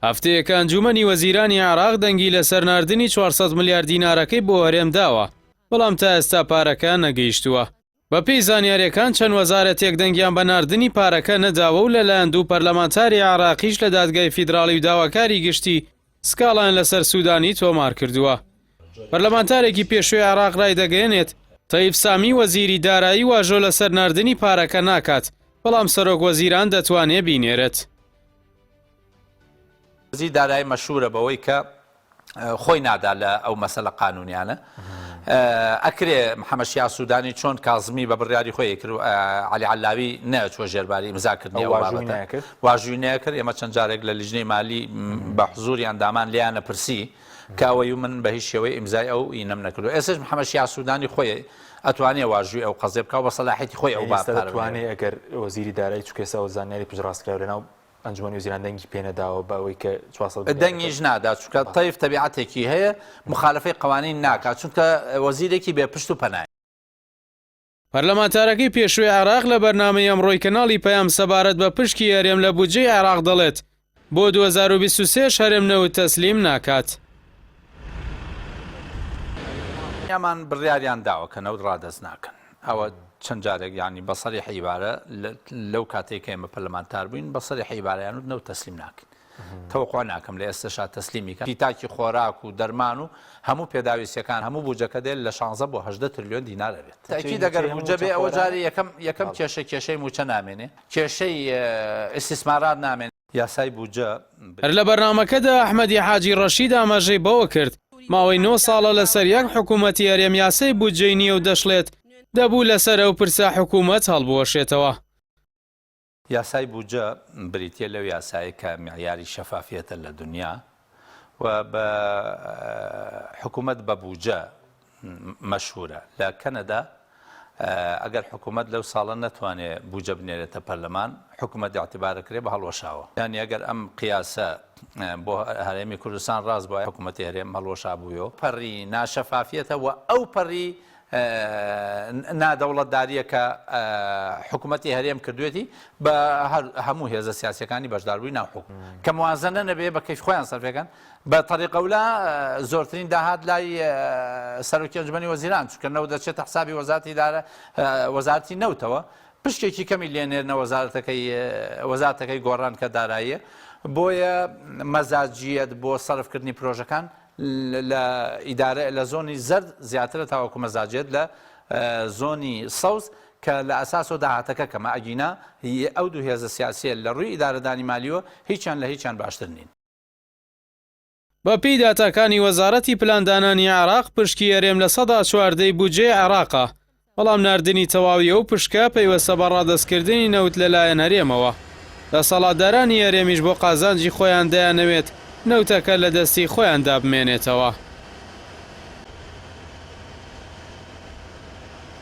هەفتەیەک ئەنجومەنی وەزیرانی عێراق دەنگی لەسەر ناردنی 400 ملیار دینارەکەی بۆ هەرێم داوە، بەڵام تا ئێستا پارەکە نەگەیشتووە. بەپێی زانیاریەکان چەند وەزارەتێک دەنگیان بە ناردنی پارەکە نەداوە و لەلایەن دوو پەرلەمانتاری عێراقیش لە دادگای فیدراڵی و داواکاری گشتی سکاڵان لەسەر سوودانی تۆمار کردووە. پەرلەمانتارێکی پێشووی عێراق ڕای دەگەێنێت تەیب سامی وەزیری دارایی واژۆ لەسەر ناردنی پارەکە ناکات، بەڵام سەرۆک وەزیران دەتوانێت بینێرێت. وەزیری دارایی مەشهورە بەوەی کە خۆی نادا لە ئەو مەسەلە قانونیانە. ئەکرێ محەممەد شیا سوودانی چۆن کازمی بە بڕیاری خۆی کرد عەلی عەلاوی نەچوە ژێرباری ئیمزاکردنی واژووی نەکرد. ئێمە چەند جارێک لە لیژنەی مالی بە حزوری ئەندامان لیانە پرسی کاوەی و من بە هیچ شێوەی ئیمزای ئەو ئینەم نەکردو. ئێستش محەممەد شیا سوودانی خۆی ئەتوانێت واژووی ئەو قەزێ بکە و بە سەلاحیەتی خۆی ئەو باتوانێت ئەگەر وەزیری دارایی چکێسە و زانیاری پشتڕاستکراوە لەناو ئەنجومەنی وەزیران دەنگی پێنەداوە بەوەی کە دەنگیش نادا، چونکە تەیف تەبیعەتێکی هەیە مخالفەی قوانین ناکات، چونکە وەزیرێکی بێپشت و پەنایە. پەرلەمانتارەکەی پێشووی عێراق لە بەرنامەی ئەمڕۆی کەناڵی پەیام سەبارەت بە پشکی هەرێم لە بودجەی عێراق دەڵێت بۆ 2023 هەرێم نەوت تەسلیم ناکات. یامان بڕیاریان داوە کە نەوت ڕادەست ناکەن. ئەوە چەند جارێک یانی بەسەری حیبارە لەو کاتێک ئێمە پەرلەمانتار بووین بەسەری حیبارەیان و نەوت تەسلیم ناکەن. تەوەقع ناکەم لە ئێستاشا تەسلیمی کە پیتاکی خۆراک و دەرمان و هەموو پێداویستیەکان هەموو بوجەکە دێت لە 16 بۆ 18 تریلیۆن دینار دەبێت. تاکی دەگەر بوجە بێ ئەوە جاری یەکەم کێشەی موچە نامێنێ، کێشەی ئیستیسمارات نامێن. یاسای بوجە هەر لە بەرنامەکەدا ئەحمەدی حاجی ڕەشید ئاماژەی بەوە کرد ماوەی 9 ساڵە لەسەر یەک حکوومەتی هەرێم یاسای بودجەی نییە و دەشڵێت دەبوو لەسەر ئەو پرسا حکوومەت هەڵبوەشێتەوە. یاسای بوجە بریتە لەو یاسایی کە معیاری شەفافیەتە لە دنیا و بە حکوومەت بە بوجە مەشهورە. لە کەنەدا ئەگەر حکوومەت لەو ساڵە نەتوانێت بوجە بنێرێتە پەرلەمان، حکوومەت ئاعتیبارەکرێ بە هەڵوەشاوە. یعنی ئەگەر ئەم قیاسە بۆ هەرێمی کوردستان ڕاست بووە حکوومەتی هەرێم هەڵوەشا بوویەوە، پەڕی ناشەفافیەتە و ئەو پەڕی نادەوڵەتداریە کە حکوومەتی هەرێم کردوێتی بە هەموو هێزە سیاسیەکانی بەشداربووی ناوحکوم کە موازنە نەبێ بە کەیف خۆیان سەرفەکەن بە تەریقەولا زۆرترین داهات لای سەرۆکی ئەنجومەنی وەزیران، چونکە نەوت دەچێتە حسابی وەزارەتی نەوتەوە، پشتێکی کەمی لێنێرنە وەزارەتەکەی گۆڕان کە داراییە. بۆیە مەزاجیەت بۆ سەرفکردنی پرۆژەکان لە ئیدارە لە زۆنی زەرد زیاترە تاوەکو مەزاجێت لە زۆنی سەوز کە لە ئەساس و داهاتەکە کەمە ئەگینا ئەو دوو هێزە سیاسیە لە ڕووی ئیدارەدانی مالیەوە هیچیان لە هیچیان باشتر نین. بەپێی داتاکانی وەزارەتی پلاندانانی عێراق پشکی هەرێم لە 14 بودجەی عێراقە، بەڵام ناردنی تەواوی ئەو پشکە پەیوەستە بە ڕادەستکردنی نەوت لەلایەن هەرێمەوە. دەسەڵاتدارانی هەرێمیش بۆ قازانجی خۆیان دەیانەوێت نەوتەکە لە دەستی خۆیاندا بمێنێتەوە.